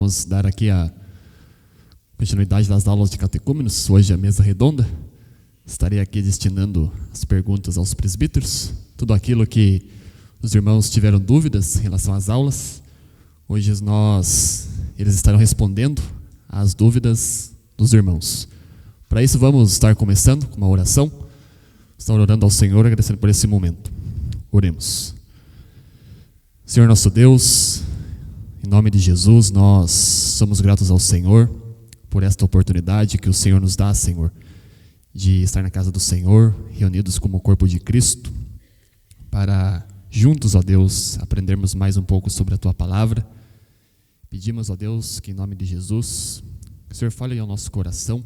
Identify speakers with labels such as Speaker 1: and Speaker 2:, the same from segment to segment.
Speaker 1: Vamos dar aqui a continuidade das aulas de catecúmenos. Hoje a mesa redonda. Estarei aqui destinando as perguntas aos presbíteros. Tudo aquilo que os irmãos tiveram dúvidas em relação às aulas, hoje eles estarão respondendo às dúvidas dos irmãos. Para isso vamos estar começando com uma oração. Estar orando ao Senhor, agradecendo por esse momento. Oremos. Senhor nosso Deus, em nome de Jesus, nós somos gratos ao Senhor por esta oportunidade que o Senhor nos dá, Senhor, de estar na casa do Senhor, reunidos como o corpo de Cristo, para juntos, ó Deus, aprendermos mais um pouco sobre a Tua Palavra. Pedimos, ó Deus, que em nome de Jesus, que o Senhor fale ao nosso coração,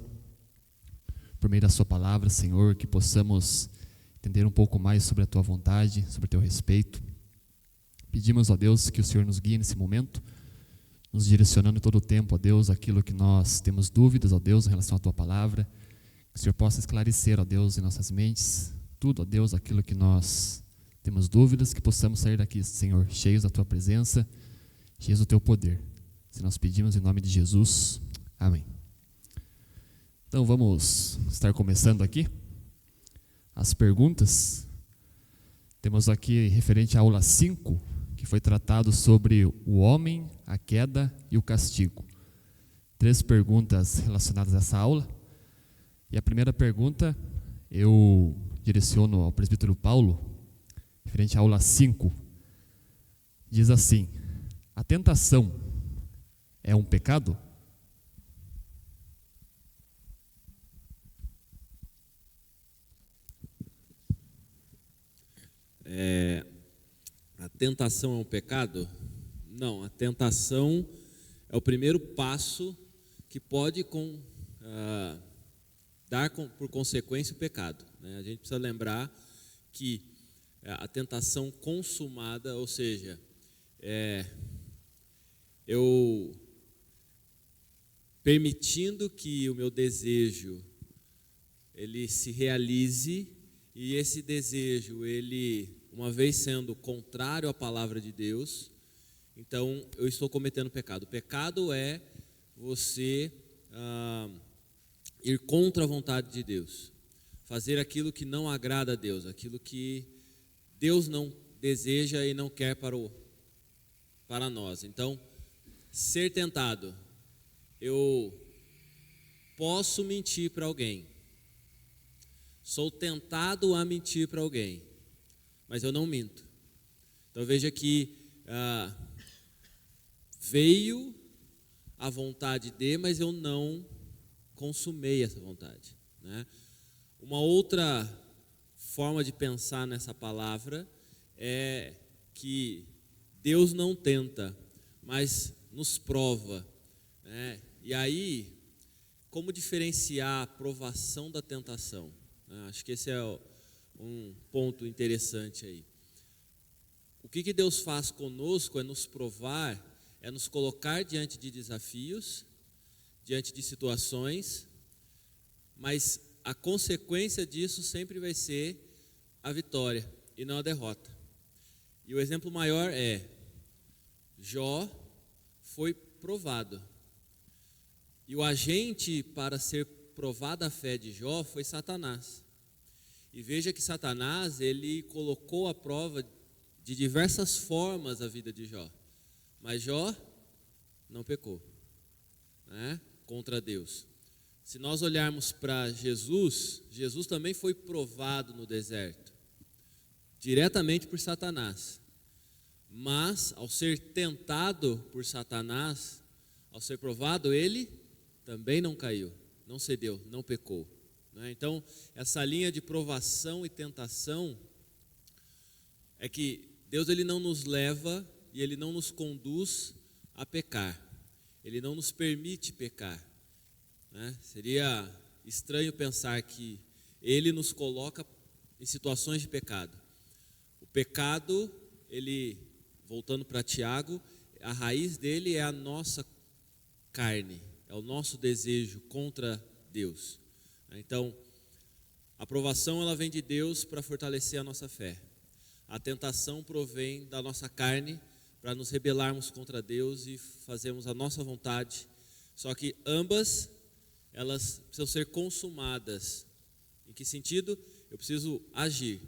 Speaker 1: por meio da Sua Palavra, Senhor, que possamos entender um pouco mais sobre a Tua vontade, sobre o Teu respeito. Pedimos, ó Deus, que o Senhor nos guie nesse momento, nos direcionando todo o tempo, ó Deus, aquilo que nós temos dúvidas, ó Deus, em relação à Tua Palavra. Que o Senhor possa esclarecer, ó Deus, em nossas mentes, tudo, ó Deus, aquilo que nós temos dúvidas, que possamos sair daqui, Senhor, cheios da Tua presença, cheios do Teu poder. Se nós pedimos em nome de Jesus, amém. Então vamos estar começando aqui as perguntas. Temos aqui referente à aula 5, que foi tratado sobre o homem, a queda e o castigo. 3 perguntas relacionadas a essa aula. E a primeira pergunta eu direciono ao presbítero Paulo, referente à aula 5. Diz assim: a tentação é um pecado?
Speaker 2: A tentação é um pecado? Não, a tentação é o primeiro passo que pode dar por consequência o pecado, né? A gente precisa lembrar que a tentação consumada, ou seja, eu permitindo que o meu desejo ele se realize, e esse desejo, ele, uma vez sendo contrário à palavra de Deus, então eu estou cometendo pecado. O pecado é você ir contra a vontade de Deus, fazer aquilo que não agrada a Deus, aquilo que Deus não deseja e não quer para nós. Então, ser tentado, eu posso mentir para alguém, sou tentado a mentir para alguém, mas eu não minto. Então veja que veio a vontade de, mas eu não consumei essa vontade, né? Uma outra forma de pensar nessa palavra é que Deus não tenta, mas nos prova, né? E aí, como diferenciar a provação da tentação? Acho que esse é um ponto interessante aí. O que Deus faz conosco é nos provar, é nos colocar diante de desafios, diante de situações, mas a consequência disso sempre vai ser a vitória e não a derrota. E o exemplo maior é Jó foi provado. E o agente para ser provada a fé de Jó foi Satanás. E veja que Satanás, ele colocou à prova de diversas formas a vida de Jó. Mas Jó não pecou, né, contra Deus. Se nós olharmos para Jesus, Jesus também foi provado no deserto, diretamente por Satanás. Mas, ao ser tentado por Satanás, ao ser provado, ele também não caiu, não cedeu, não pecou, né? Então, essa linha de provação e tentação é que Deus, ele não nos leva e ele não nos conduz a pecar. Ele não nos permite pecar, né? Seria estranho pensar que ele nos coloca em situações de pecado. O pecado, ele, voltando para Tiago, a raiz dele é a nossa carne, é o nosso desejo contra Deus. Então, a aprovação, ela vem de Deus para fortalecer a nossa fé. A tentação provém da nossa carne para nos rebelarmos contra Deus e fazermos a nossa vontade. Só que ambas, elas precisam ser consumadas. Em que sentido? Eu preciso agir.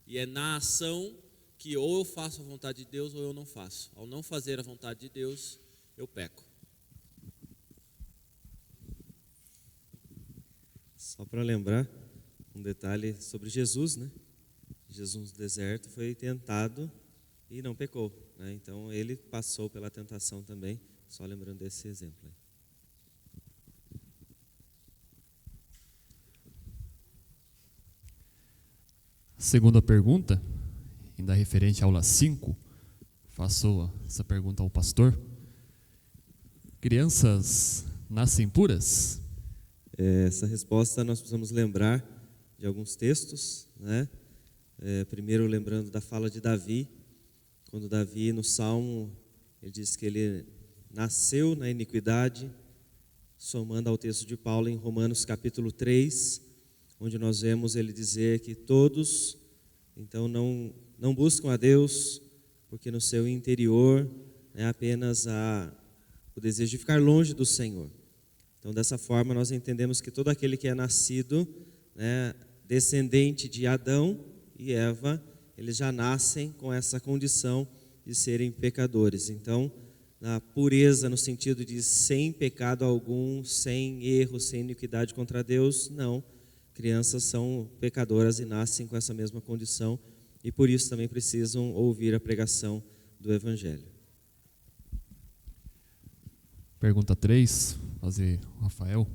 Speaker 2: E é na ação que ou eu faço a vontade de Deus ou eu não faço. Ao não fazer a vontade de Deus, eu peco.
Speaker 3: Só para lembrar um detalhe sobre Jesus, né? Jesus no deserto foi tentado e não pecou, né? Então ele passou pela tentação também, só lembrando desse exemplo aí.
Speaker 1: Segunda pergunta, ainda referente à aula 5, faço essa pergunta ao pastor. Crianças nascem puras?
Speaker 3: Essa resposta nós precisamos lembrar de alguns textos, né? Primeiro lembrando da fala de Davi, quando Davi no Salmo, ele diz que ele nasceu na iniquidade, somando ao texto de Paulo em Romanos capítulo 3, onde nós vemos ele dizer que todos, então não buscam a Deus, porque no seu interior é apenas o desejo de ficar longe do Senhor. Então dessa forma nós entendemos que todo aquele que é nascido, né, descendente de Adão e Eva, eles já nascem com essa condição de serem pecadores. Então, na pureza no sentido de sem pecado algum, sem erro, sem iniquidade contra Deus, não. Crianças são pecadoras e nascem com essa mesma condição e por isso também precisam ouvir a pregação do Evangelho.
Speaker 1: Pergunta 3, fazer o Rafael.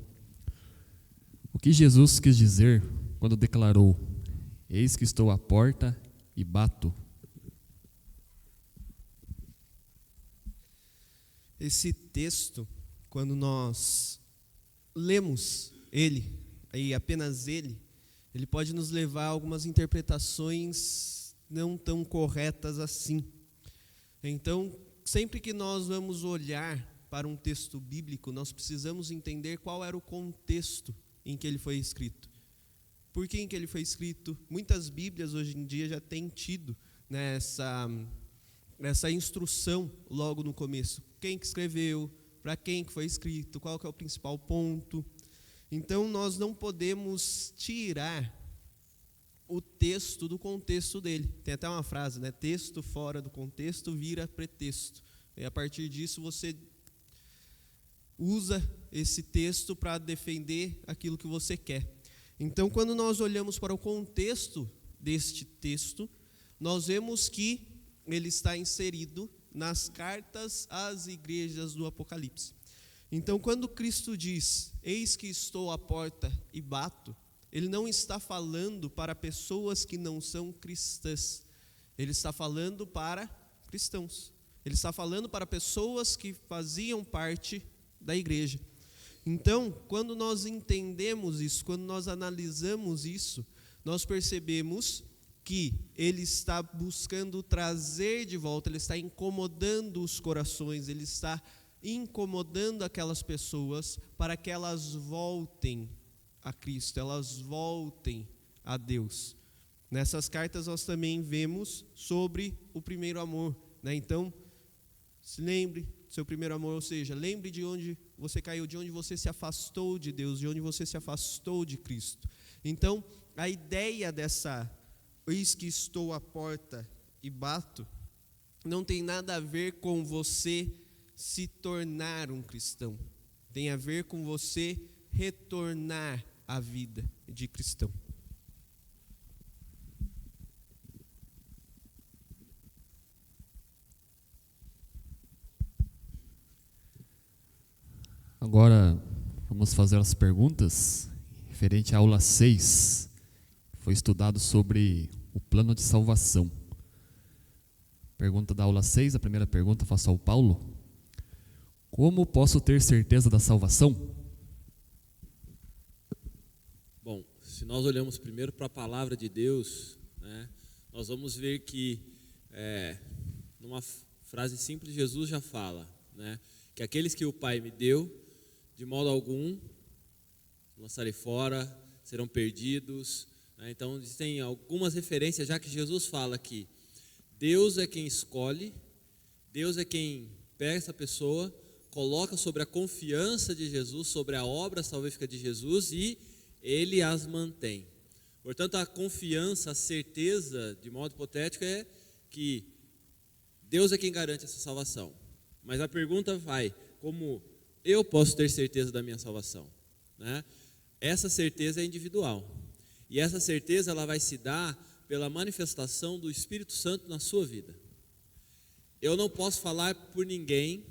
Speaker 1: O que Jesus quis dizer quando declarou: eis que estou à porta e bato?
Speaker 4: Esse texto, quando nós lemos ele, e apenas ele pode nos levar a algumas interpretações não tão corretas assim. Então, sempre que nós vamos olhar para um texto bíblico, nós precisamos entender qual era o contexto em que ele foi escrito. Por que em que ele foi escrito? Muitas Bíblias hoje em dia já têm tido, né, essa instrução logo no começo. Quem que escreveu, para quem que foi escrito, qual que é o principal ponto. Então nós não podemos tirar o texto do contexto dele. Tem até uma frase, né? Texto fora do contexto vira pretexto. E a partir disso você usa esse texto para defender aquilo que você quer. Então, quando nós olhamos para o contexto deste texto, nós vemos que ele está inserido nas cartas às igrejas do Apocalipse. Então, quando Cristo diz, eis que estou à porta e bato, ele não está falando para pessoas que não são cristãs, ele está falando para cristãos, ele está falando para pessoas que faziam parte da igreja. Então, quando nós entendemos isso, quando nós analisamos isso, nós percebemos que ele está buscando trazer de volta, ele está incomodando os corações, ele está incomodando aquelas pessoas para que elas voltem a Cristo, elas voltem a Deus. Nessas cartas nós também vemos sobre o primeiro amor, né? Então, se lembre do seu primeiro amor, ou seja, lembre de onde você caiu, de onde você se afastou de Deus, de onde você se afastou de Cristo. Então, a ideia dessa, eis que estou à porta e bato, não tem nada a ver com você se tornar um cristão. Tem a ver com você retornar à vida de cristão.
Speaker 1: Agora vamos fazer as perguntas referente à aula 6. Foi estudado sobre o plano de salvação. Pergunta da aula 6, a primeira pergunta faço ao Paulo. Como posso ter certeza da salvação?
Speaker 2: Bom, se nós olhamos primeiro para a palavra de Deus, né, nós vamos ver que, numa frase simples, Jesus já fala, né, que aqueles que o Pai me deu, de modo algum, lançarei fora, serão perdidos. Né? Então, existem algumas referências, já que Jesus fala que Deus é quem escolhe Deus é quem pega essa pessoa, coloca sobre a confiança de Jesus, sobre a obra salvífica de Jesus e Ele as mantém. Portanto, a confiança, a certeza, de modo hipotético, é que Deus é quem garante essa salvação. Mas a pergunta vai, como eu posso ter certeza da minha salvação? Né? Essa certeza é individual. E essa certeza ela vai se dar pela manifestação do Espírito Santo na sua vida. Eu não posso falar por ninguém,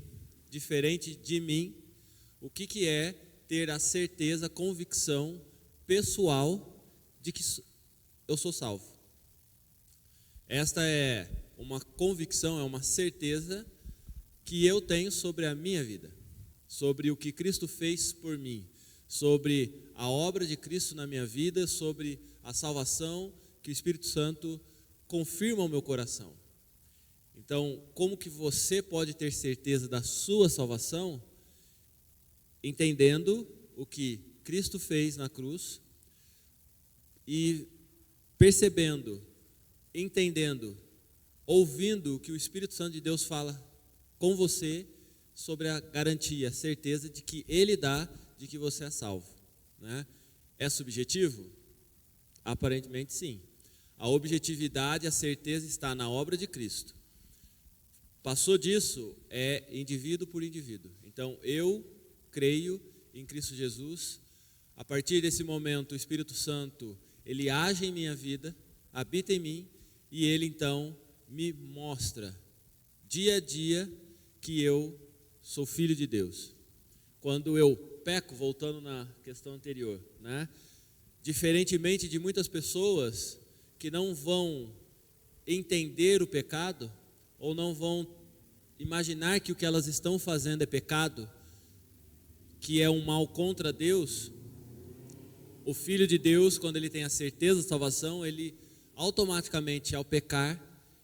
Speaker 2: diferente de mim, o que é ter a certeza, a convicção pessoal de que eu sou salvo. Esta é uma convicção, é uma certeza que eu tenho sobre a minha vida, sobre o que Cristo fez por mim, sobre a obra de Cristo na minha vida, sobre a salvação que o Espírito Santo confirma ao meu coração. Então, como que você pode ter certeza da sua salvação? Entendendo o que Cristo fez na cruz e percebendo, entendendo, ouvindo o que o Espírito Santo de Deus fala com você sobre a garantia, a certeza de que Ele dá de que você é salvo. Né? É subjetivo? Aparentemente sim. A objetividade, a certeza está na obra de Cristo. Passou disso, é indivíduo por indivíduo. Então, eu creio em Cristo Jesus. A partir desse momento, o Espírito Santo, Ele age em minha vida, habita em mim, e Ele, então, me mostra, dia a dia, que eu sou filho de Deus. Quando eu peco, voltando na questão anterior, né? Diferentemente de muitas pessoas que não vão entender o pecado, ou não vão imaginar que o que elas estão fazendo é pecado, que é um mal contra Deus, o Filho de Deus, quando ele tem a certeza da salvação, ele automaticamente, ao pecar,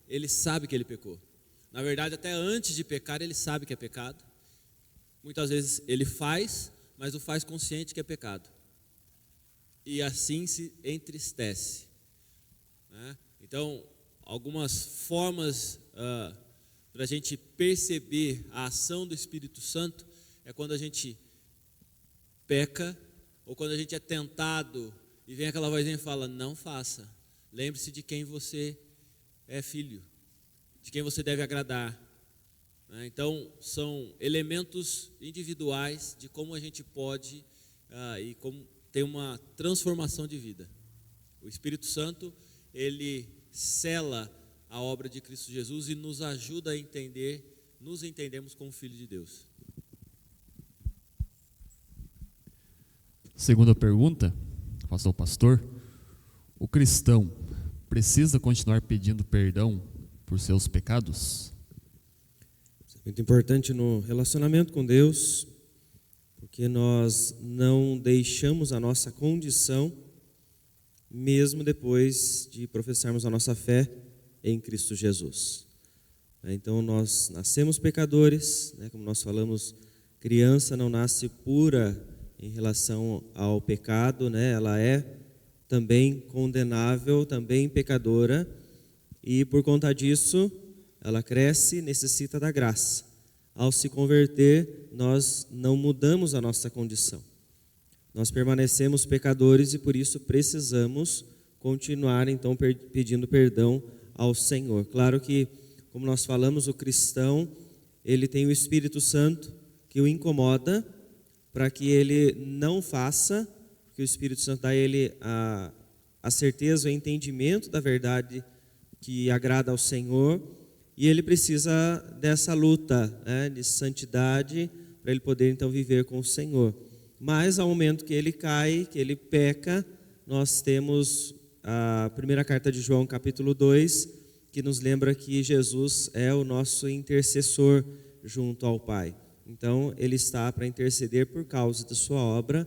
Speaker 2: ele sabe que ele pecou. Na verdade, até antes de pecar, ele sabe que é pecado. Muitas vezes ele faz, mas o faz consciente que é pecado. E assim se entristece. Né? Então, algumas formas para a gente perceber a ação do Espírito Santo é quando a gente peca, ou quando a gente é tentado e vem aquela vozinha e fala, não faça. Lembre-se de quem você é filho, de quem você deve agradar. Então, são elementos individuais de como a gente pode e como ter uma transformação de vida. O Espírito Santo, ele sela a obra de Cristo Jesus e nos ajuda a entender, nos entendemos como filho de Deus.
Speaker 1: Segunda pergunta, faço ao pastor: o cristão precisa continuar pedindo perdão por seus pecados?
Speaker 3: Isso é muito importante no relacionamento com Deus, porque nós não deixamos a nossa condição, mesmo depois de professarmos a nossa fé em Cristo Jesus. Então nós nascemos pecadores, como nós falamos, criança não nasce pura em relação ao pecado, ela é também condenável, também pecadora, e por conta disso ela cresce, necessita da graça. Ao se converter, nós não mudamos a nossa condição. Nós permanecemos pecadores e por isso precisamos continuar então pedindo perdão ao Senhor. Claro que, como nós falamos, o cristão, ele tem o Espírito Santo que o incomoda para que ele não faça, porque o Espírito Santo dá a ele a certeza, o entendimento da verdade que agrada ao Senhor, e ele precisa dessa luta de santidade para ele poder então viver com o Senhor. Mas ao momento que ele cai, que ele peca, nós temos a primeira carta de João, capítulo 2, que nos lembra que Jesus é o nosso intercessor junto ao Pai. Então, ele está para interceder por causa da sua obra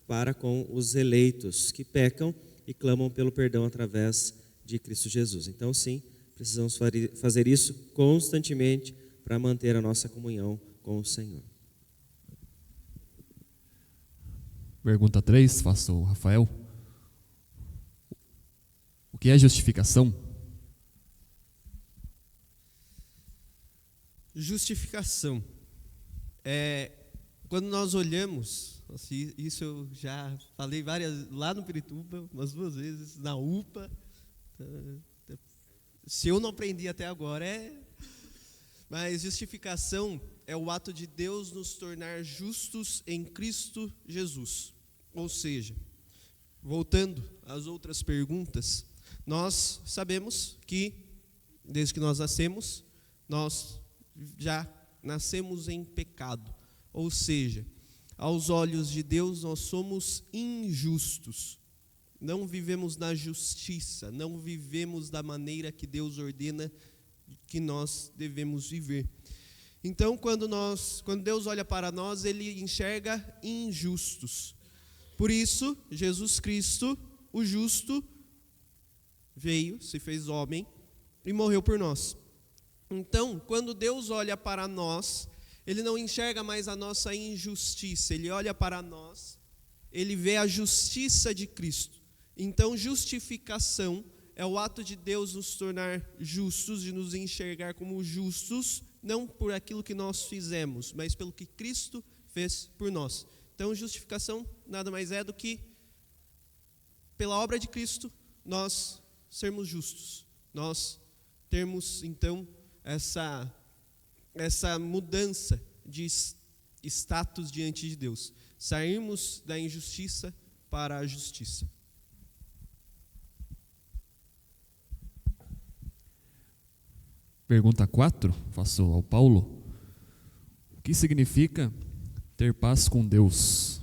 Speaker 3: para com os eleitos que pecam e clamam pelo perdão através de Cristo Jesus. Então, sim, precisamos fazer isso constantemente para manter a nossa comunhão com o Senhor.
Speaker 1: Pergunta 3, faço ao Rafael. O que é justificação?
Speaker 4: Justificação. Quando nós olhamos, isso eu já falei lá no Pirituba, umas 2 vezes, na UPA. Se eu não aprendi até agora, Mas justificação é o ato de Deus nos tornar justos em Cristo Jesus. Ou seja, voltando às outras perguntas, nós sabemos que, desde que nós nascemos, nós já nascemos em pecado. Ou seja, aos olhos de Deus nós somos injustos. Não vivemos na justiça, não vivemos da maneira que Deus ordena que nós devemos viver. Então, quando Deus olha para nós, Ele enxerga injustos. Por isso, Jesus Cristo, o justo, veio, se fez homem e morreu por nós. Então, quando Deus olha para nós, Ele não enxerga mais a nossa injustiça, Ele olha para nós, Ele vê a justiça de Cristo. Então, justificação é o ato de Deus nos tornar justos, de nos enxergar como justos, não por aquilo que nós fizemos, mas pelo que Cristo fez por nós. Então, justificação nada mais é do que, pela obra de Cristo, nós sermos justos. Nós termos, então, essa mudança de status diante de Deus. Sairmos da injustiça para a justiça.
Speaker 1: Pergunta 4, faço ao Paulo. O que significa ter paz com Deus?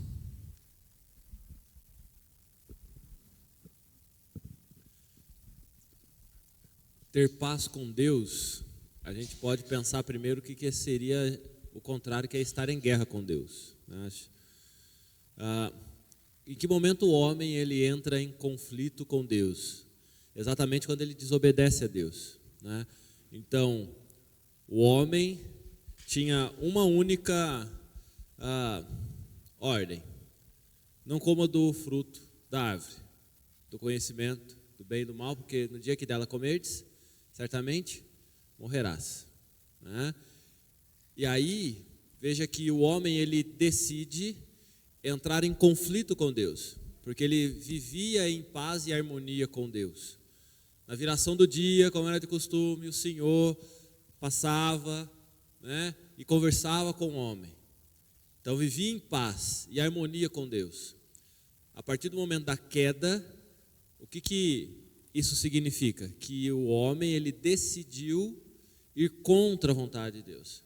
Speaker 2: Ter paz com Deus, a gente pode pensar primeiro o que seria o contrário, que é estar em guerra com Deus. Em que momento o homem ele entra em conflito com Deus? Exatamente quando ele desobedece a Deus, né? Então, o homem tinha uma única ordem: não coma do fruto da árvore, do conhecimento do bem e do mal, porque no dia que dela comerdes, certamente morrerás, né? E aí, veja que o homem ele decide entrar em conflito com Deus, porque ele vivia em paz e harmonia com Deus. Na viração do dia, como era de costume, o Senhor passava, né, e conversava com o homem. Então vivia em paz e harmonia com Deus. A partir do momento da queda, o que isso significa? Que o homem ele decidiu ir contra a vontade de Deus.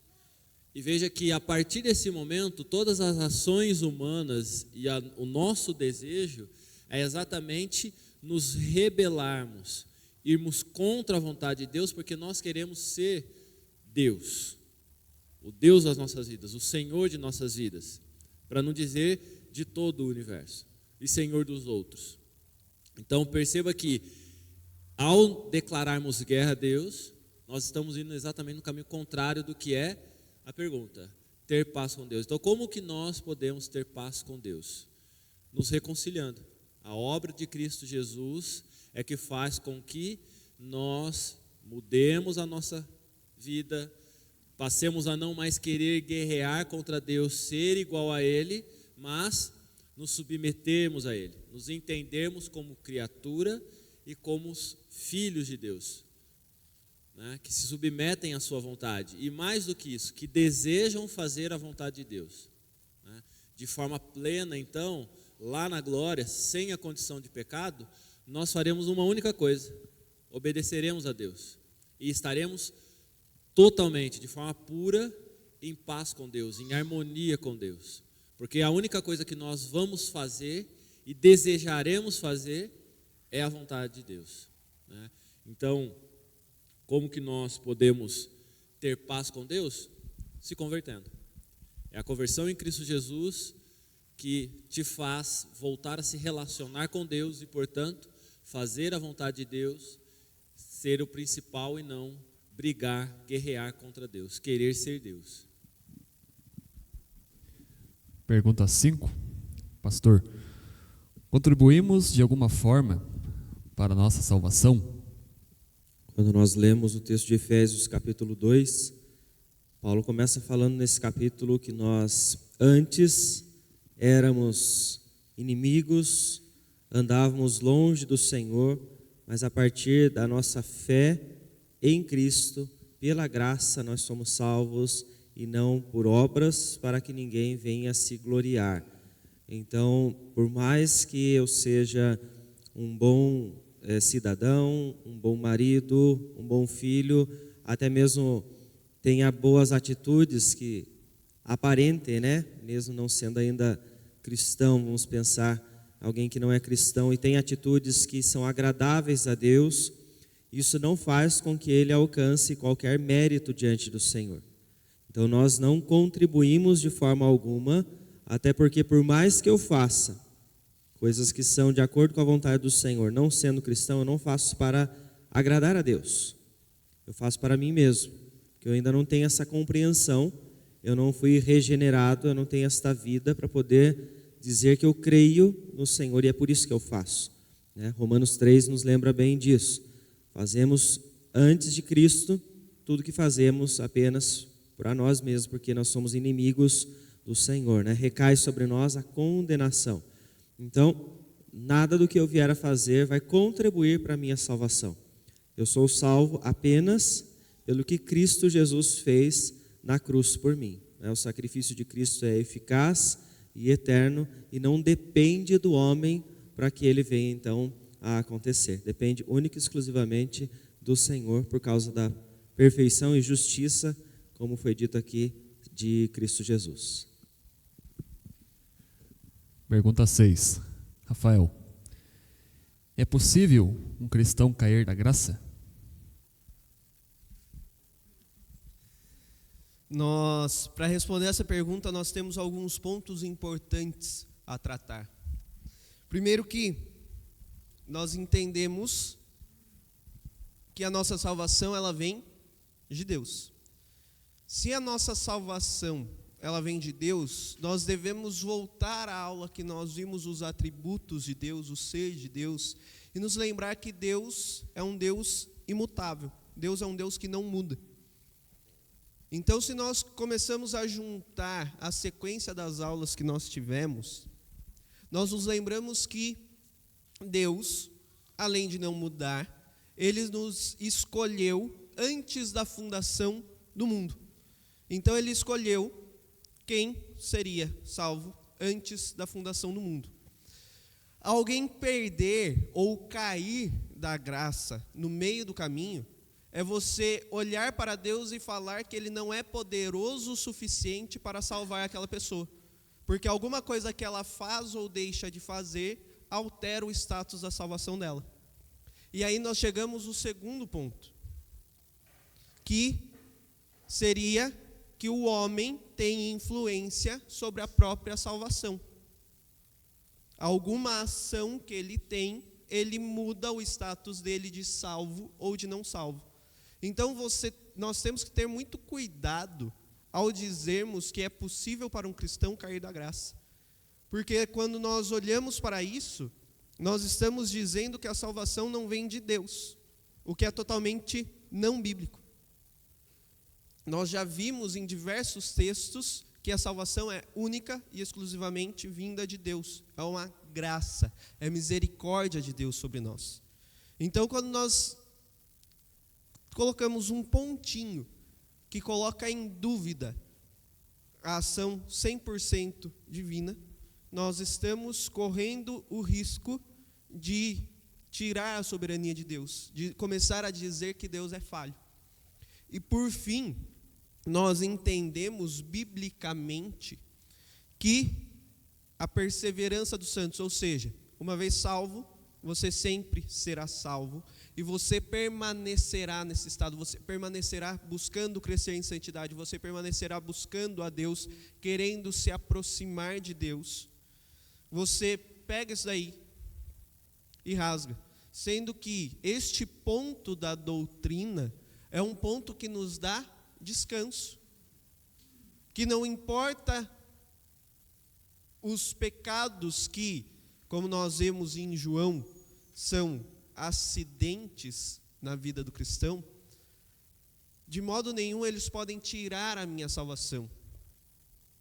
Speaker 2: E veja que a partir desse momento, todas as ações humanas e o nosso desejo é exatamente nos rebelarmos, irmos contra a vontade de Deus, porque nós queremos ser Deus, o Deus das nossas vidas, o Senhor de nossas vidas, para não dizer de todo o universo, e Senhor dos outros. Então perceba que ao declararmos guerra a Deus, nós estamos indo exatamente no caminho contrário do que é a pergunta, ter paz com Deus. Então como que nós podemos ter paz com Deus? Nos reconciliando. A obra de Cristo Jesus é que faz com que nós mudemos a nossa vida, passemos a não mais querer guerrear contra Deus, ser igual a Ele, mas nos submetermos a Ele, nos entendermos como criatura e como filhos de Deus, né, que se submetem à sua vontade, e mais do que isso, que desejam fazer a vontade de Deus, né, de forma plena. Então, lá na glória, sem a condição de pecado, nós faremos uma única coisa: obedeceremos a Deus e estaremos totalmente, de forma pura, em paz com Deus, em harmonia com Deus, porque a única coisa que nós vamos fazer e desejaremos fazer é a vontade de Deus, né? Então, como que nós podemos ter paz com Deus? Se convertendo. É a conversão em Cristo Jesus que te faz voltar a se relacionar com Deus e, portanto, fazer a vontade de Deus, ser o principal e não brigar, guerrear contra Deus, querer ser Deus.
Speaker 1: Pergunta 5. Pastor, contribuímos de alguma forma para a nossa salvação?
Speaker 3: Quando nós lemos o texto de Efésios capítulo 2, a Paulo começa falando nesse capítulo que nós antes éramos inimigos, andávamos longe do Senhor, mas a partir da nossa fé em Cristo, pela graça nós somos salvos e não por obras, para que ninguém venha se gloriar. Então, por mais que eu seja um bom cidadão, um bom marido, um bom filho, até mesmo tenha boas atitudes que aparentem, né? Mesmo não sendo ainda cristão, vamos pensar, alguém que não é cristão e tem atitudes que são agradáveis a Deus, isso não faz com que ele alcance qualquer mérito diante do Senhor. Então nós não contribuímos de forma alguma, até porque por mais que eu faça coisas que são de acordo com a vontade do Senhor, não sendo cristão, eu não faço para agradar a Deus. Eu faço para mim mesmo, porque eu ainda não tenho essa compreensão, eu não fui regenerado, eu não tenho esta vida para poder dizer que eu creio no Senhor e é por isso que eu faço. Romanos 3 nos lembra bem disso. Fazemos antes de Cristo tudo que fazemos apenas para nós mesmos, porque nós somos inimigos do Senhor. Recai sobre nós a condenação. Então, nada do que eu vier a fazer vai contribuir para a minha salvação. Eu sou salvo apenas pelo que Cristo Jesus fez na cruz por mim. O sacrifício de Cristo é eficaz e eterno e não depende do homem para que ele venha então a acontecer. Depende única e exclusivamente do Senhor por causa da perfeição e justiça, como foi dito aqui, de Cristo Jesus.
Speaker 1: Pergunta 6. Rafael, é possível um cristão cair da graça?
Speaker 4: Para responder essa pergunta, nós temos alguns pontos importantes a tratar. Primeiro que nós entendemos que a nossa salvação ela vem de Deus. Se a nossa salvação ela vem de Deus, nós devemos voltar à aula que nós vimos os atributos de Deus, o ser de Deus, e nos lembrar que Deus é um Deus imutável. Deus é um Deus que não muda. Então, se nós começamos a juntar a sequência das aulas que nós tivemos, nós nos lembramos que Deus, além de não mudar, Ele nos escolheu antes da fundação do mundo. Então, Ele escolheu quem seria salvo antes da fundação do mundo. Alguém perder ou cair da graça no meio do caminho é você olhar para Deus e falar que Ele não é poderoso o suficiente para salvar aquela pessoa. Porque alguma coisa que ela faz ou deixa de fazer altera o status da salvação dela. E aí nós chegamos ao segundo ponto, que seria que o homem tem influência sobre a própria salvação. Alguma ação que ele tem, ele muda o status dele de salvo ou de não salvo. Então nós temos que ter muito cuidado ao dizermos que é possível para um cristão cair da graça. Porque quando nós olhamos para isso, nós estamos dizendo que a salvação não vem de Deus, o que é totalmente não bíblico. Nós já vimos em diversos textos que a salvação é única e exclusivamente vinda de Deus. É uma graça, é misericórdia de Deus sobre nós. Então, quando nós colocamos um pontinho que coloca em dúvida a ação 100% divina, nós estamos correndo o risco de tirar a soberania de Deus, de começar a dizer que Deus é falho. E por fim, nós entendemos biblicamente que a perseverança dos santos, ou seja, uma vez salvo, você sempre será salvo e você permanecerá nesse estado, você permanecerá buscando crescer em santidade, você permanecerá buscando a Deus, querendo se aproximar de Deus. Você pega isso daí e rasga, sendo que este ponto da doutrina é um ponto que nos dá descanso, que não importa os pecados que, como nós vemos em João, são acidentes na vida do cristão, de modo nenhum eles podem tirar a minha salvação.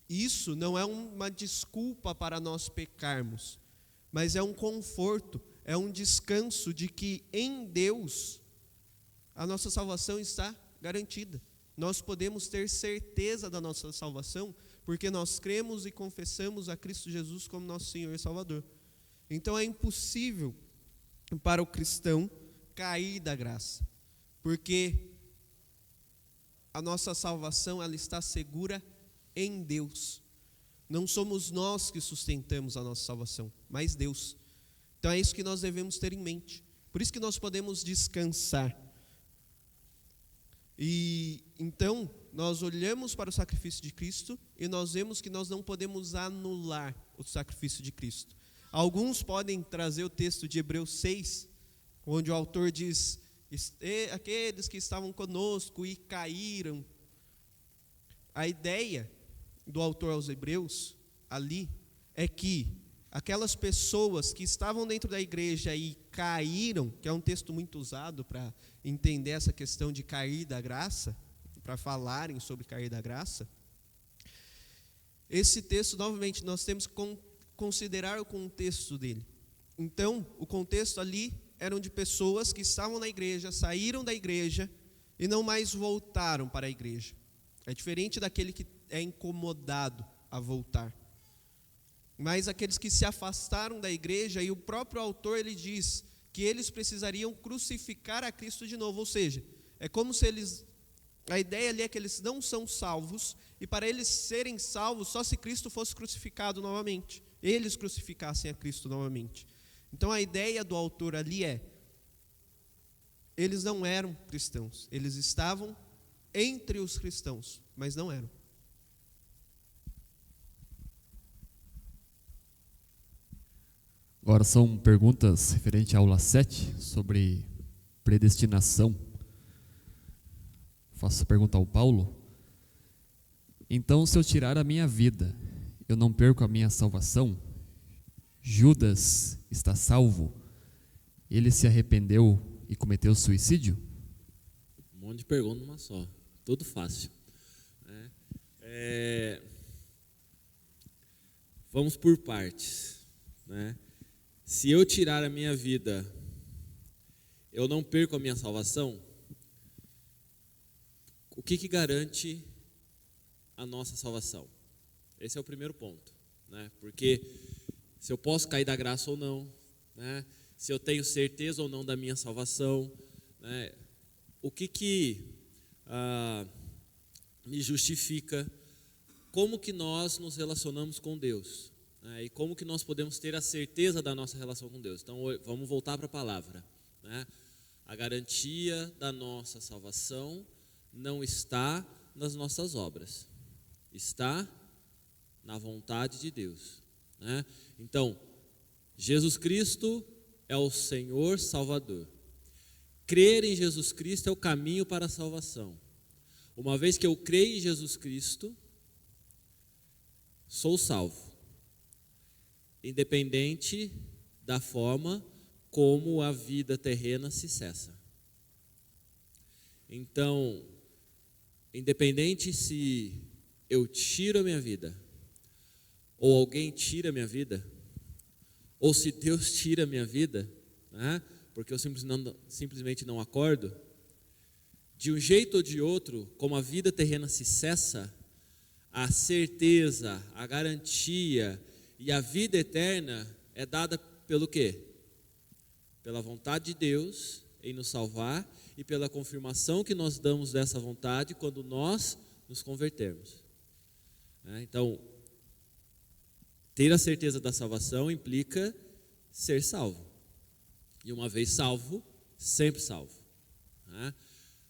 Speaker 4: Isso não é uma desculpa para nós pecarmos, mas é um conforto, é um descanso de que em Deus a nossa salvação está garantida. Nós podemos ter certeza da nossa salvação porque nós cremos e confessamos a Cristo Jesus como nosso Senhor e Salvador. Então é impossível para o cristão cair da graça, porque a nossa salvação ela está segura em Deus. Não somos nós que sustentamos a nossa salvação, mas Deus. Então é isso que nós devemos ter em mente. Por isso que nós podemos descansar. E então nós olhamos para o sacrifício de Cristo e nós vemos que nós não podemos anular o sacrifício de Cristo. Alguns podem trazer o texto de Hebreus 6, onde o autor diz: aqueles que estavam conosco e caíram. A ideia do autor aos Hebreus ali é que aquelas pessoas que estavam dentro da igreja e caíram, que é um texto muito usado para entender essa questão de cair da graça, para falarem sobre cair da graça, esse texto, novamente, nós temos que considerar o contexto dele. Então, o contexto ali eram de pessoas que estavam na igreja, saíram da igreja e não mais voltaram para a igreja. É diferente daquele que é incomodado a voltar. Mas aqueles que se afastaram da igreja, e o próprio autor ele diz que eles precisariam crucificar a Cristo de novo, ou seja, é como se a ideia ali é que eles não são salvos, e para eles serem salvos, só se Cristo fosse crucificado novamente, eles crucificassem a Cristo novamente. Então a ideia do autor ali é, eles não eram cristãos, eles estavam entre os cristãos, mas não eram.
Speaker 1: Agora são perguntas referentes à aula 7, sobre predestinação. Faço a pergunta ao Paulo. Então, se eu tirar a minha vida, eu não perco a minha salvação? Judas está salvo? Ele se arrependeu e cometeu suicídio?
Speaker 2: Um monte de pergunta numa só. Tudo fácil. Vamos por partes, né? Se eu tirar a minha vida, eu não perco a minha salvação? O que garante a nossa salvação? Esse é o primeiro ponto, né? Porque se eu posso cair da graça ou não, né? Se eu tenho certeza ou não da minha salvação, né? O que me justifica? Como que nós nos relacionamos com Deus? E como que nós podemos ter a certeza da nossa relação com Deus? Então, vamos voltar para a palavra, né? A garantia da nossa salvação não está nas nossas obras, está na vontade de Deus, né? Então, Jesus Cristo é o Senhor Salvador. Crer em Jesus Cristo é o caminho para a salvação. Uma vez que eu creio em Jesus Cristo, sou salvo, independente da forma como a vida terrena se cessa. Então, independente se eu tiro a minha vida, ou alguém tira a minha vida, ou se Deus tira a minha vida, né? Porque eu simplesmente não acordo, de um jeito ou de outro, como a vida terrena se cessa, a certeza, a garantia e a vida eterna é dada pelo quê? Pela vontade de Deus em nos salvar e pela confirmação que nós damos dessa vontade quando nós nos convertermos. Então, ter a certeza da salvação implica ser salvo. E uma vez salvo, sempre salvo.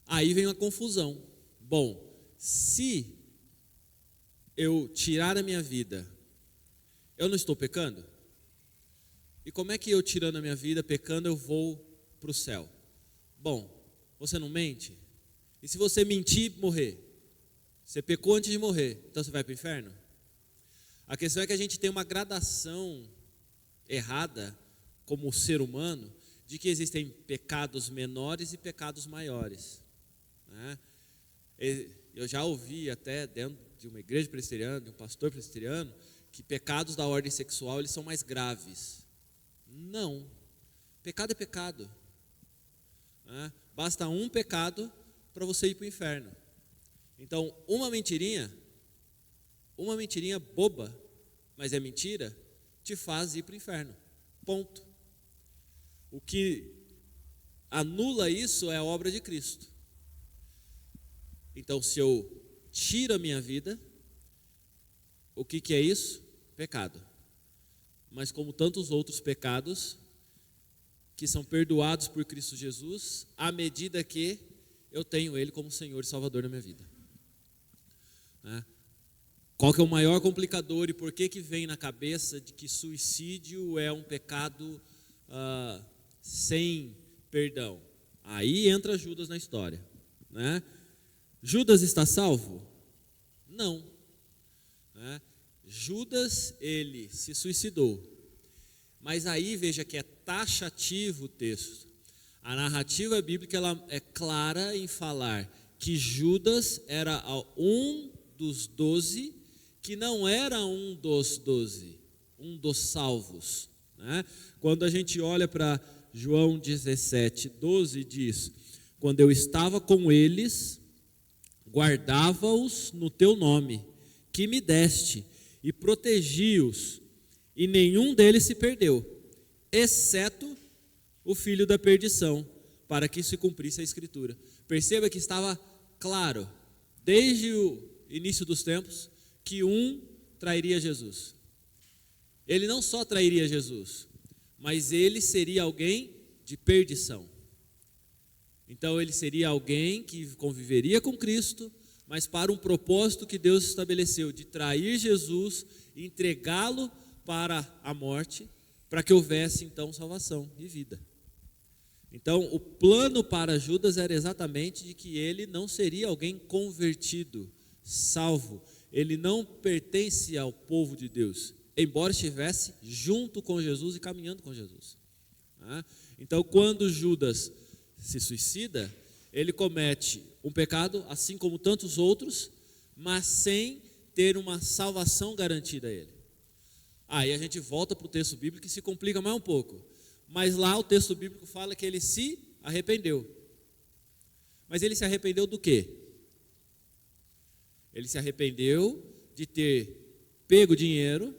Speaker 2: Aí vem a confusão. Bom, se eu tirar a minha vida, eu não estou pecando? E como é que eu tirando a minha vida, pecando, eu vou para o céu? Bom, você não mente? E se você mentir e morrer? Você pecou antes de morrer, então você vai para o inferno? A questão é que a gente tem uma gradação errada, como ser humano, de que existem pecados menores e pecados maiores, né? Eu já ouvi até dentro de uma igreja presbiteriana, de um pastor presbiteriano, que pecados da ordem sexual eles são mais graves. Não. Pecado é pecado. Né? Basta um pecado para você ir para o inferno. Então, uma mentirinha boba, mas é mentira, te faz ir para o inferno. Ponto. O que anula isso é a obra de Cristo. Então, se eu tiro a minha vida, o que é isso? Pecado. Mas como tantos outros pecados que são perdoados por Cristo Jesus, à medida que eu tenho Ele como Senhor e Salvador da minha vida. Qual que é o maior complicador e por que vem na cabeça de que suicídio é um pecado sem perdão? Aí entra Judas na história, né? Judas está salvo? Não. Judas, ele se suicidou. Mas aí veja que é taxativo o texto. A narrativa bíblica ela é clara em falar que Judas era um dos 12, que não era um dos 12, um dos salvos. Né? Quando a gente olha para João 17:12, diz: quando eu estava com eles, guardava-os no teu nome, que me deste, e protegi-os, e nenhum deles se perdeu, exceto o filho da perdição, para que se cumprisse a Escritura. Perceba que estava claro, desde o início dos tempos, que um trairia Jesus. Ele não só trairia Jesus, mas ele seria alguém de perdição. Então ele seria alguém que conviveria com Cristo, mas para um propósito que Deus estabeleceu, de trair Jesus e entregá-lo para a morte, para que houvesse então salvação e vida. Então o plano para Judas era exatamente de que ele não seria alguém convertido, salvo. Ele não pertence ao povo de Deus, embora estivesse junto com Jesus e caminhando com Jesus. Então quando Judas se suicida, ele comete um pecado, assim como tantos outros, mas sem ter uma salvação garantida a ele. Aí a gente volta para o texto bíblico e se complica mais um pouco. Mas lá o texto bíblico fala que ele se arrependeu. Mas ele se arrependeu do quê? Ele se arrependeu de ter pego dinheiro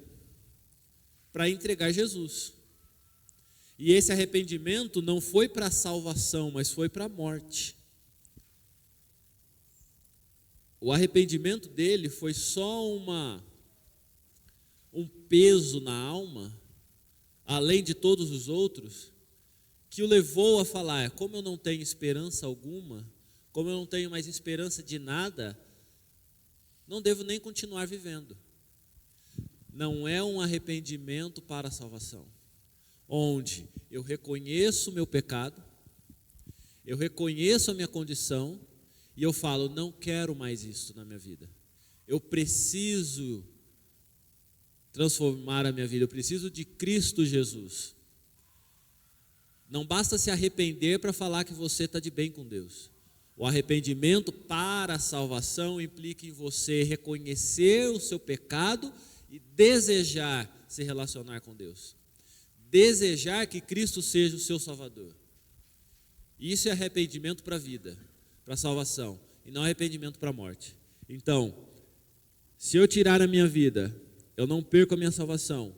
Speaker 2: para entregar Jesus. E esse arrependimento não foi para a salvação, mas foi para a morte. O arrependimento dele foi só um peso na alma, além de todos os outros, que o levou a falar: como eu não tenho esperança alguma, como eu não tenho mais esperança de nada, não devo nem continuar vivendo. Não é um arrependimento para a salvação, onde eu reconheço o meu pecado, eu reconheço a minha condição e eu falo: não quero mais isso na minha vida. Eu preciso transformar a minha vida, eu preciso de Cristo Jesus. Não basta se arrepender para falar que você está de bem com Deus. O arrependimento para a salvação implica em você reconhecer o seu pecado e desejar se relacionar com Deus. Desejar que Cristo seja o seu Salvador. Isso é arrependimento para a vida, para a salvação, e não arrependimento para a morte. Então, se eu tirar a minha vida, eu não perco a minha salvação.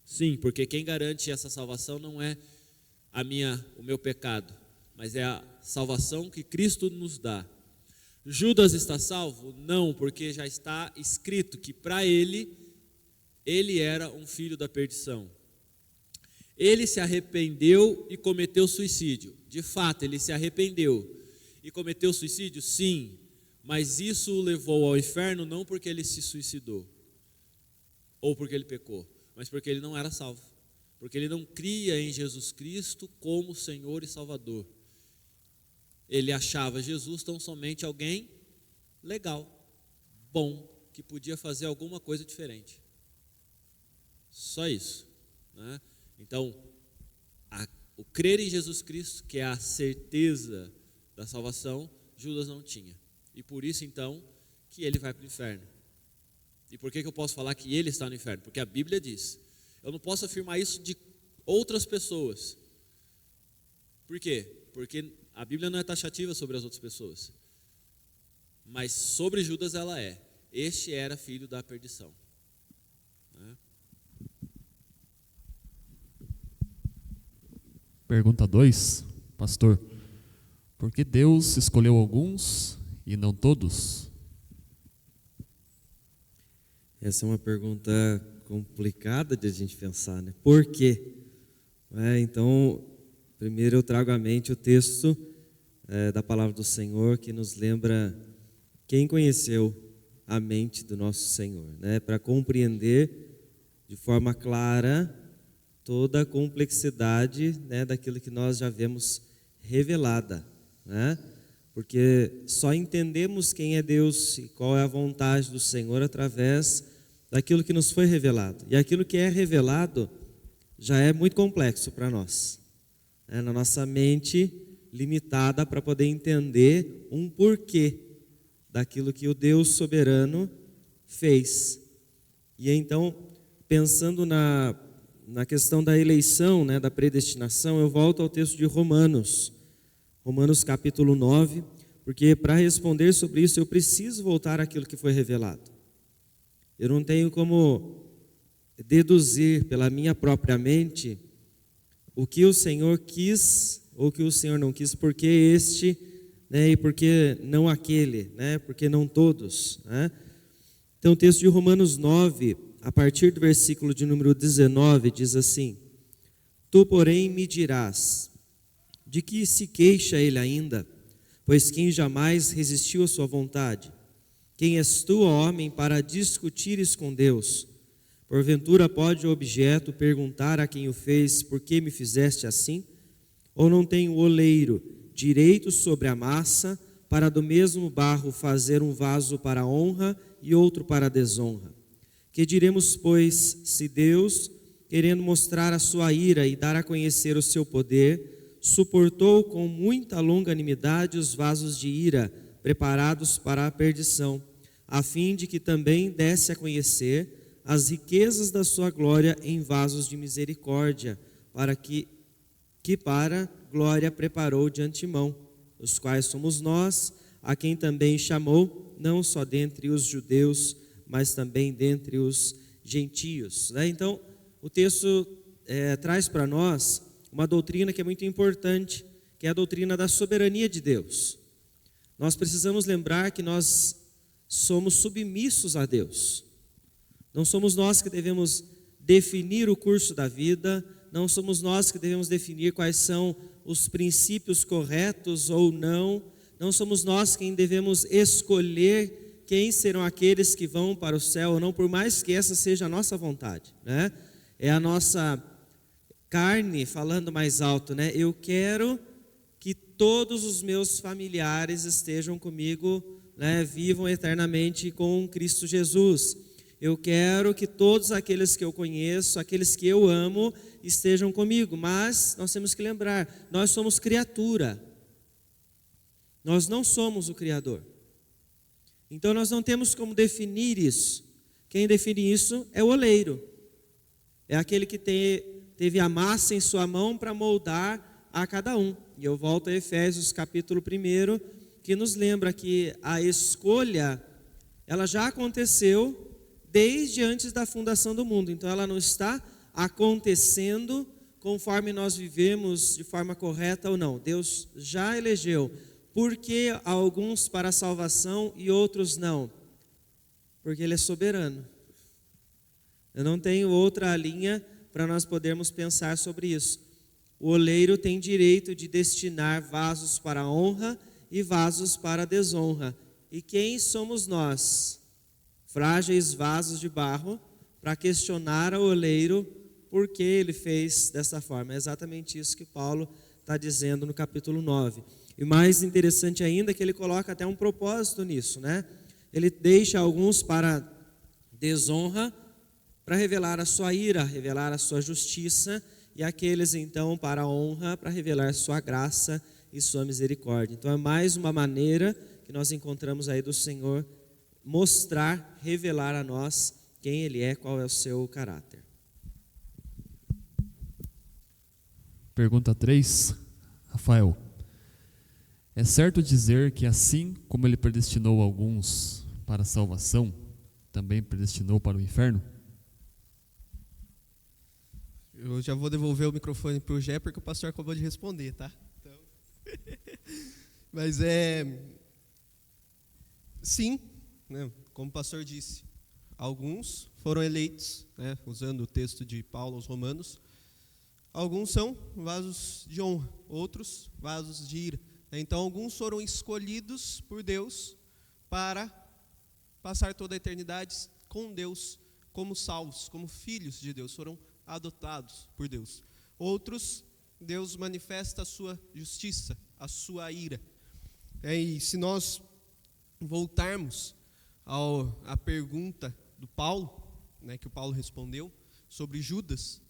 Speaker 2: Sim, porque quem garante essa salvação não é o meu pecado, mas é a salvação que Cristo nos dá. Judas está salvo? Não, porque já está escrito que para ele era um filho da perdição. Ele se arrependeu e cometeu suicídio. De fato, ele se arrependeu e cometeu suicídio? Sim, mas isso o levou ao inferno não porque ele se suicidou ou porque ele pecou, mas porque ele não era salvo, porque ele não cria em Jesus Cristo como Senhor e Salvador. Ele achava Jesus tão somente alguém legal, bom, que podia fazer alguma coisa diferente. Só isso, né? Então, o crer em Jesus Cristo, que é a certeza da salvação, Judas não tinha. E por isso, então, que ele vai para o inferno. E por que eu posso falar que ele está no inferno? Porque a Bíblia diz. Eu não posso afirmar isso de outras pessoas. Por quê? Porque a Bíblia não é taxativa sobre as outras pessoas. Mas sobre Judas ela é. Este era filho da perdição.
Speaker 1: Pergunta 2, pastor. Por que Deus escolheu alguns e não todos?
Speaker 3: Essa é uma pergunta complicada de a gente pensar, né? Por quê? Então, primeiro eu trago à mente o texto da palavra do Senhor que nos lembra quem conheceu a mente do nosso Senhor, né? Para compreender de forma clara toda a complexidade, né, daquilo que nós já vemos revelada, né? Porque só entendemos quem é Deus e qual é a vontade do Senhor através daquilo que nos foi revelado. E aquilo que é revelado já é muito complexo para nós, né? Na nossa mente limitada para poder entender um porquê daquilo que o Deus soberano fez. E então, pensando na questão da eleição, né, da predestinação, eu volto ao texto de Romanos capítulo 9, porque para responder sobre isso eu preciso voltar àquilo que foi revelado. Eu não tenho como deduzir pela minha própria mente o que o Senhor quis ou o que o Senhor não quis, porque este, né, e porque não aquele, né, porque não todos, né? Então o texto de Romanos 9, a partir do versículo de número 19, diz assim: Tu, porém, me dirás, de que se queixa ele ainda? Pois quem jamais resistiu à sua vontade? Quem és tu, ó homem, para discutires com Deus? Porventura pode o objeto perguntar a quem o fez, por que me fizeste assim? Ou não tem o oleiro direito sobre a massa, para do mesmo barro fazer um vaso para a honra e outro para a desonra? Que diremos, pois, se Deus, querendo mostrar a sua ira e dar a conhecer o seu poder, suportou com muita longanimidade os vasos de ira preparados para a perdição, a fim de que também desse a conhecer as riquezas da sua glória em vasos de misericórdia, para que para glória preparou de antemão, os quais somos nós, a quem também chamou, não só dentre os judeus, mas também dentre os gentios. Então, o texto traz para nós uma doutrina que é muito importante, que é a doutrina da soberania de Deus. Nós precisamos lembrar que nós somos submissos a Deus. Não somos nós que devemos definir o curso da vida, não somos nós que devemos definir quais são os princípios corretos ou não, não somos nós quem devemos escolher quem serão aqueles que vão para o céu ou não, por mais que essa seja a nossa vontade, né? É a nossa carne falando mais alto, né? Eu quero que todos os meus familiares estejam comigo, né? Vivam eternamente com Cristo Jesus. Eu quero que todos aqueles que eu conheço, aqueles que eu amo, estejam comigo. Mas nós temos que lembrar, nós somos criatura. Nós não somos o Criador. Então nós não temos como definir isso. Quem define isso é o oleiro. É aquele que teve a massa em sua mão para moldar a cada um. E eu volto a Efésios capítulo 1, que nos lembra que a escolha, ela já aconteceu desde antes da fundação do mundo. Então ela não está acontecendo conforme nós vivemos de forma correta ou não. Deus já elegeu. Por que alguns para a salvação e outros não? Porque Ele é soberano. Eu não tenho outra linha para nós podermos pensar sobre isso. O oleiro tem direito de destinar vasos para a honra e vasos para a desonra. E quem somos nós? Frágeis vasos de barro, para questionar ao oleiro por que ele fez dessa forma. É exatamente isso que Paulo está dizendo no capítulo 9. E mais interessante ainda é que ele coloca até um propósito nisso, né? Ele deixa alguns para desonra, para revelar a sua ira, revelar a sua justiça, e aqueles então para a honra, para revelar sua graça e sua misericórdia. Então é mais uma maneira que nós encontramos aí do Senhor mostrar, revelar a nós quem Ele é, qual é o seu caráter.
Speaker 1: Pergunta 3, Rafael. É certo dizer que assim como Ele predestinou alguns para a salvação, também predestinou para o inferno?
Speaker 4: Eu já vou devolver o microfone para o Gé, porque o pastor acabou de responder, tá? Então... Mas sim, né? Como o pastor disse, alguns foram eleitos, né? Usando o texto de Paulo aos Romanos. Alguns são vasos de honra, outros vasos de ira. Então, alguns foram escolhidos por Deus para passar toda a eternidade com Deus, como salvos, como filhos de Deus, foram adotados por Deus. Outros, Deus manifesta a sua justiça, a sua ira. E se nós voltarmos à pergunta do Paulo, né, que o Paulo respondeu, sobre Judas,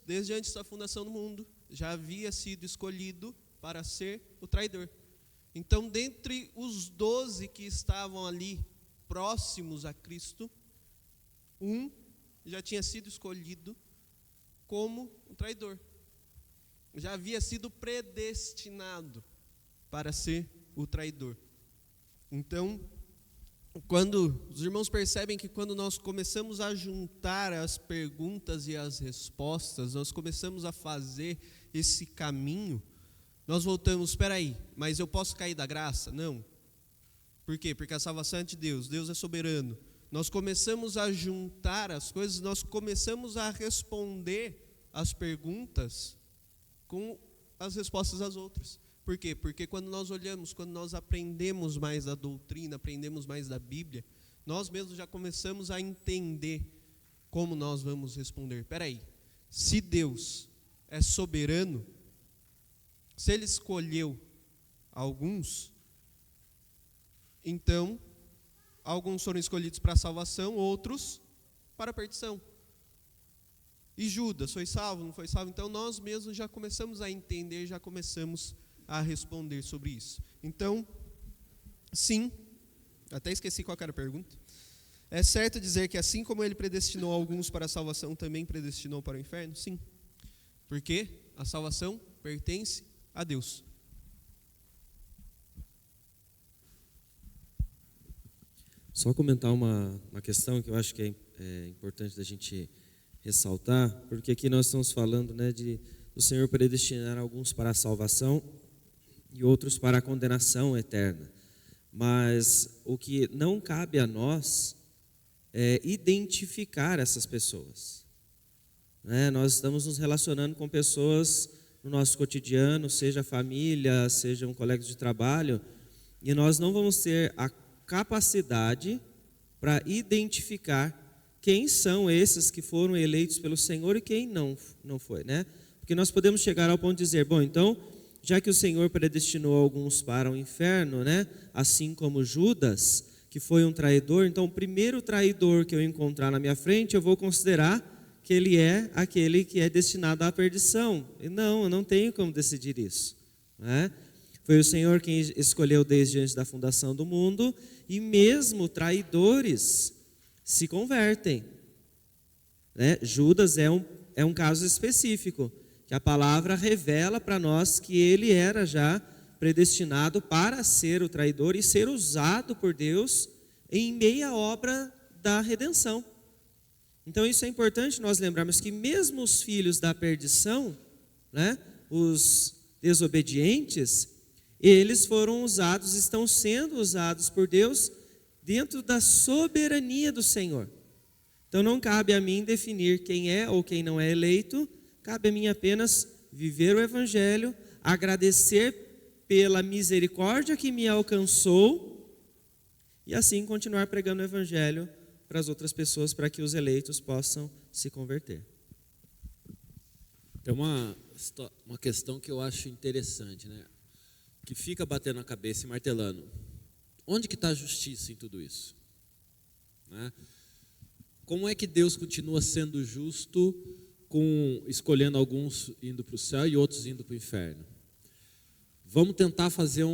Speaker 4: desde antes da fundação do mundo, já havia sido escolhido para ser o traidor. Então, dentre os 12 que estavam ali próximos a Cristo, um já tinha sido escolhido como um traidor. Já havia sido predestinado para ser o traidor. Então, quando os irmãos percebem que quando nós começamos a juntar as perguntas e as respostas, nós começamos a fazer esse caminho, nós voltamos, espera aí, mas eu posso cair da graça? Não. Por quê? Porque a salvação é de Deus, Deus é soberano. Nós começamos a juntar as coisas, nós começamos a responder as perguntas com as respostas às outras. Por quê? Porque quando nós olhamos, quando nós aprendemos mais da doutrina, aprendemos mais da Bíblia, nós mesmos já começamos a entender como nós vamos responder. Espera aí, se Deus é soberano, se Ele escolheu alguns, então, alguns foram escolhidos para a salvação, outros para a perdição. E Judas, foi salvo, não foi salvo? Então, nós mesmos já começamos a entender, já começamos a responder sobre isso. Então, sim, até esqueci qual era a pergunta. É certo dizer que assim como Ele predestinou alguns para a salvação, também predestinou para o inferno? Sim. Porque a salvação pertence a Deus.
Speaker 3: Só comentar uma questão que eu acho que é importante da gente ressaltar, porque aqui nós estamos falando, né, do Senhor predestinar alguns para a salvação e outros para a condenação eterna. Mas o que não cabe a nós é identificar essas pessoas. Né? Nós estamos nos relacionando com pessoas no nosso cotidiano, seja família, sejam colegas de trabalho, e nós não vamos ter a capacidade para identificar quem são esses que foram eleitos pelo Senhor e quem não foi, né? Porque nós podemos chegar ao ponto de dizer, bom, então, já que o Senhor predestinou alguns para o inferno, né? Assim como Judas, que foi um traidor, então o primeiro traidor que eu encontrar na minha frente, eu vou considerar que ele é aquele que é destinado à perdição. E não, eu não tenho como decidir isso, né? Foi o Senhor quem escolheu desde antes da fundação do mundo, e mesmo traidores se convertem. Né? Judas é um caso específico, que a palavra revela para nós que ele era já predestinado para ser o traidor e ser usado por Deus em meia obra da redenção. Então isso é importante nós lembrarmos que mesmo os filhos da perdição, né, os desobedientes, eles foram usados, estão sendo usados por Deus dentro da soberania do Senhor. Então não cabe a mim definir quem é ou quem não é eleito, cabe a mim apenas viver o Evangelho, agradecer pela misericórdia que me alcançou e assim continuar pregando o Evangelho para as outras pessoas, para que os eleitos possam se converter.
Speaker 2: Tem uma questão que eu acho interessante, né? Que fica batendo na cabeça e martelando. Onde que está a justiça em tudo isso? Né? Como é que Deus continua sendo justo, escolhendo alguns indo para o céu e outros indo para o inferno? Vamos tentar fazer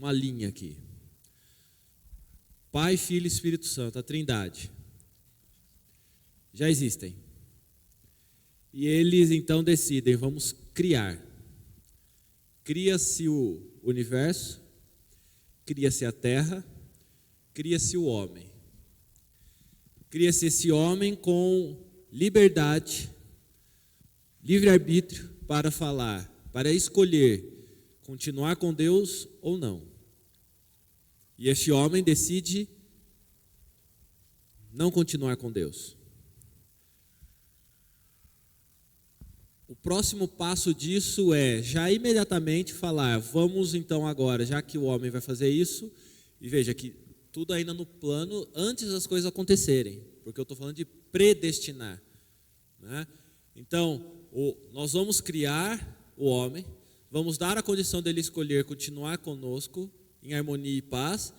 Speaker 2: uma linha aqui. Pai, Filho e Espírito Santo, a Trindade, já existem. E eles então decidem, vamos criar. Cria-se o universo, cria-se a terra, cria-se o homem. Cria-se esse homem com liberdade, livre-arbítrio para falar, para escolher continuar com Deus ou não. E este homem decide não continuar com Deus. O próximo passo disso é já imediatamente falar, vamos então agora, já que o homem vai fazer isso, e veja que tudo ainda no plano antes das coisas acontecerem, porque eu estou falando de predestinar, né? Então, nós vamos criar o homem, vamos dar a condição dele escolher continuar conosco em harmonia e paz,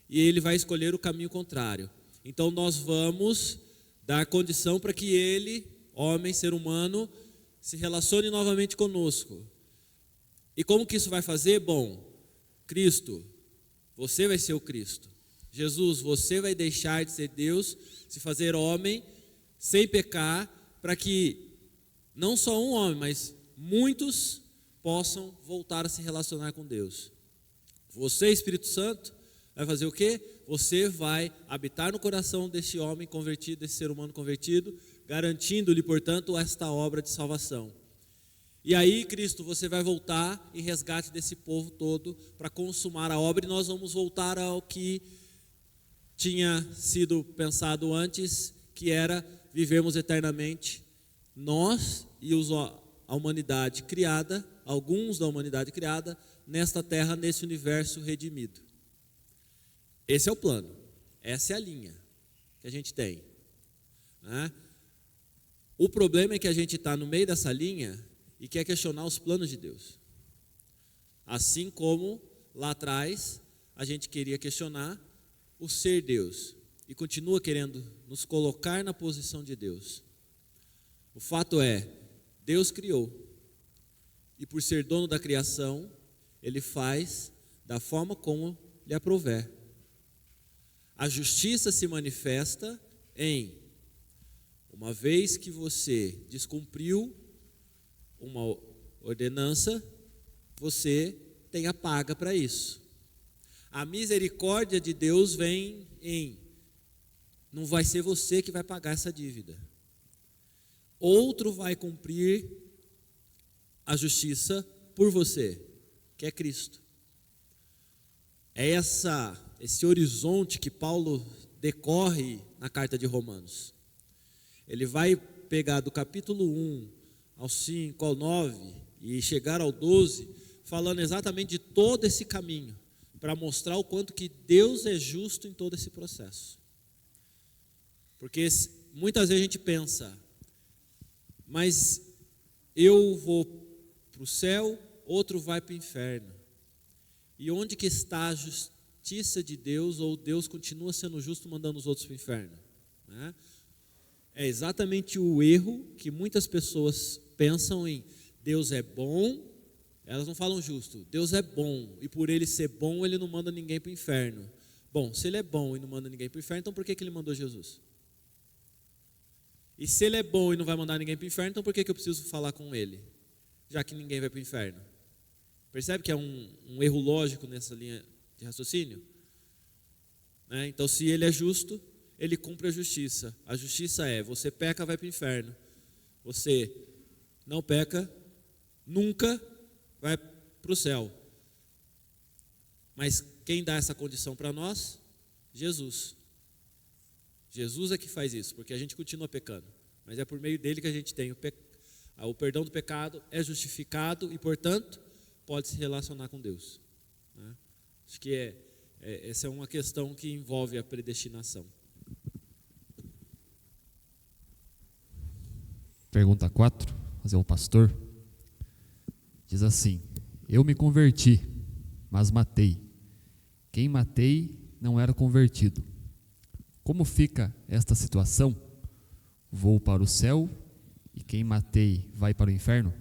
Speaker 2: e ele vai escolher o caminho contrário. Então nós vamos dar condição para que ele, homem, ser humano, se relacione novamente conosco. E como que isso vai fazer? Bom, Cristo, você vai ser o Cristo. Jesus, você vai deixar de ser Deus, se fazer homem, sem pecar, para que não só um homem, mas muitos possam voltar a se relacionar com Deus. Você, Espírito Santo, vai fazer o quê? Você vai habitar no coração desse homem convertido, desse ser humano convertido, garantindo-lhe, portanto, esta obra de salvação. E aí, Cristo, você vai voltar em resgate desse povo todo para consumar a obra, e nós vamos voltar ao que tinha sido pensado antes, que era vivermos eternamente, nós e a humanidade criada, alguns da humanidade criada, nesta terra, nesse universo redimido. Esse é o plano, essa é a linha que a gente tem, né? O problema é que a gente está no meio dessa linha e quer questionar os planos de Deus. Assim como lá atrás a gente queria questionar o ser Deus e continua querendo nos colocar na posição de Deus. O fato é, Deus criou e por ser dono da criação, Ele faz da forma como lhe aprouver. A justiça se manifesta em, uma vez que você descumpriu uma ordenança, você tem a paga para isso. A misericórdia de Deus vem em, não vai ser você que vai pagar essa dívida. Outro vai cumprir a justiça por você, que é Cristo. É esse horizonte que Paulo decorre na carta de Romanos. Ele vai pegar do capítulo 1 ao 5, ao 9 e chegar ao 12, falando exatamente de todo esse caminho, para mostrar o quanto que Deus é justo em todo esse processo. Porque muitas vezes a gente pensa, mas eu vou para o céu, outro vai para o inferno. E onde que está a justiça de Deus, ou Deus continua sendo justo mandando os outros para o inferno, né? É exatamente o erro que muitas pessoas pensam em Deus é bom, elas não falam justo, Deus é bom, e por Ele ser bom, Ele não manda ninguém para o inferno. Bom, se Ele é bom e não manda ninguém para o inferno, então por que Ele mandou Jesus? E se Ele é bom e não vai mandar ninguém para o inferno, então por que eu preciso falar com Ele, já que ninguém vai para o inferno? Percebe que é um erro lógico nessa linha de raciocínio? Né? Então, se Ele é justo, Ele cumpre a justiça. A justiça é, você peca, vai para o inferno. Você não peca, nunca vai para o céu. Mas quem dá essa condição para nós? Jesus. Jesus é que faz isso, porque a gente continua pecando. Mas é por meio dele que a gente tem o perdão do pecado, é justificado e, portanto, pode se relacionar com Deus, né? Acho que essa é uma questão que envolve a predestinação.
Speaker 1: Pergunta 4, fazer ao pastor. Diz assim: eu me converti, mas matei. Quem matei não era convertido. Como fica esta situação? Vou para o céu e quem matei vai para o inferno?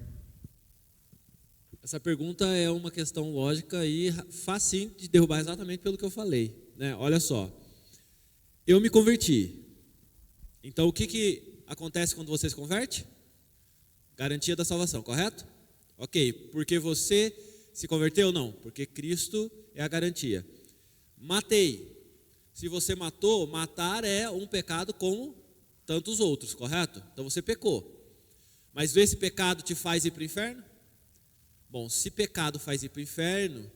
Speaker 2: Essa pergunta é uma questão lógica e facinho de derrubar exatamente pelo que eu falei, né? Olha só, eu me converti. Então, o que acontece quando você se converte? Garantia da salvação, correto? Ok, porque você se converteu? Não, porque Cristo é a garantia. Matei. Se você matou, matar é um pecado como tantos outros, correto? Então você pecou. Mas esse pecado te faz ir para o inferno? Bom, se pecado faz ir para o inferno,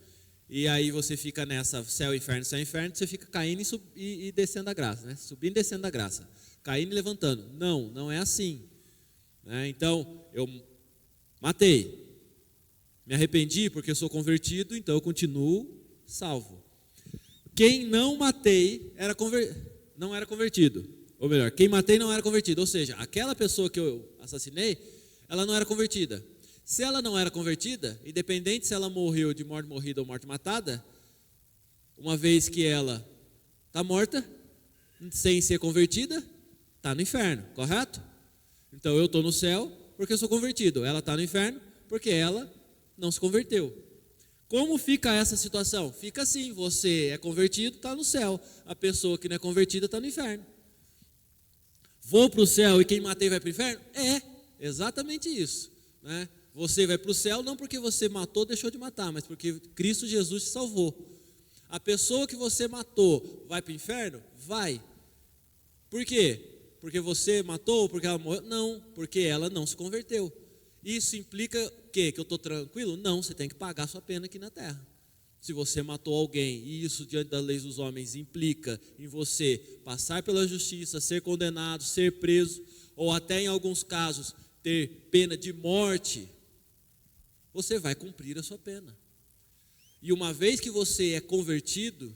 Speaker 2: e aí você fica nessa céu, inferno, você fica caindo e descendo da graça, né? Subindo e descendo da graça, caindo e levantando. Não, não é assim, né? Então, eu matei, me arrependi porque eu sou convertido, então eu continuo salvo. Quem não matei não era convertido, ou melhor, quem matei não era convertido, ou seja, aquela pessoa que eu assassinei, ela não era convertida. Se ela não era convertida, independente se ela morreu de morte morrida ou morte matada, uma vez que ela está morta, sem ser convertida, está no inferno, correto? Então eu estou no céu porque eu sou convertido, ela está no inferno porque ela não se converteu. Como fica essa situação? Fica assim, você é convertido, está no céu, a pessoa que não é convertida está no inferno. Vou para o céu e quem matei vai para o inferno? É, exatamente isso, né? Você vai para o céu não porque você matou, deixou de matar, mas porque Cristo Jesus te salvou. A pessoa que você matou vai para o inferno? Vai. Por quê? Porque você matou ou porque ela morreu? Não, porque ela não se converteu. Isso implica o quê? Que eu estou tranquilo? Não, você tem que pagar a sua pena aqui na terra. Se você matou alguém e isso diante das leis dos homens implica em você passar pela justiça, ser condenado, ser preso, ou até em alguns casos ter pena de morte, você vai cumprir a sua pena. E uma vez que você é convertido,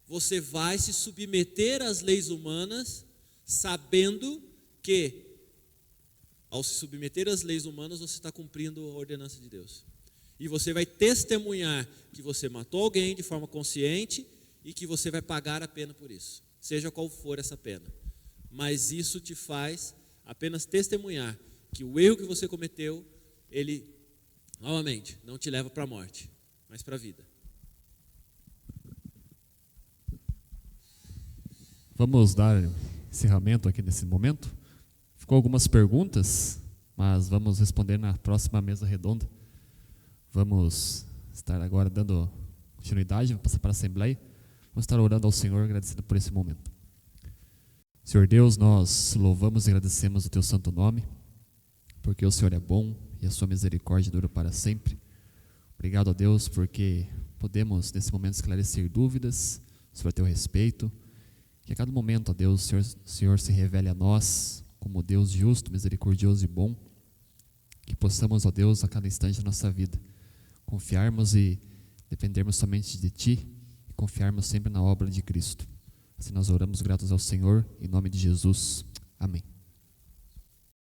Speaker 2: você vai se submeter às leis humanas, sabendo que, ao se submeter às leis humanas, você está cumprindo a ordenança de Deus. E você vai testemunhar que você matou alguém de forma consciente e que você vai pagar a pena por isso, seja qual for essa pena. Mas isso te faz apenas testemunhar que o erro que você cometeu, ele, novamente, não te leva para a morte, mas para a vida.
Speaker 1: Vamos dar encerramento aqui nesse momento. Ficou algumas perguntas, mas vamos responder na próxima mesa redonda. Vamos estar agora dando continuidade, vamos passar para a Assembleia. Vamos estar orando ao Senhor, agradecendo por esse momento. Senhor Deus, nós louvamos e agradecemos o Teu santo nome, porque o Senhor é bom e a Sua misericórdia dura para sempre. Obrigado a Deus, porque podemos nesse momento esclarecer dúvidas sobre o Teu respeito. Que a cada momento, ó Deus, o Senhor se revele a nós como Deus justo, misericordioso e bom. Que possamos, ó Deus, a cada instante da nossa vida, confiarmos e dependermos somente de Ti e confiarmos sempre na obra de Cristo. Assim nós oramos gratos ao Senhor, em nome de Jesus. Amém.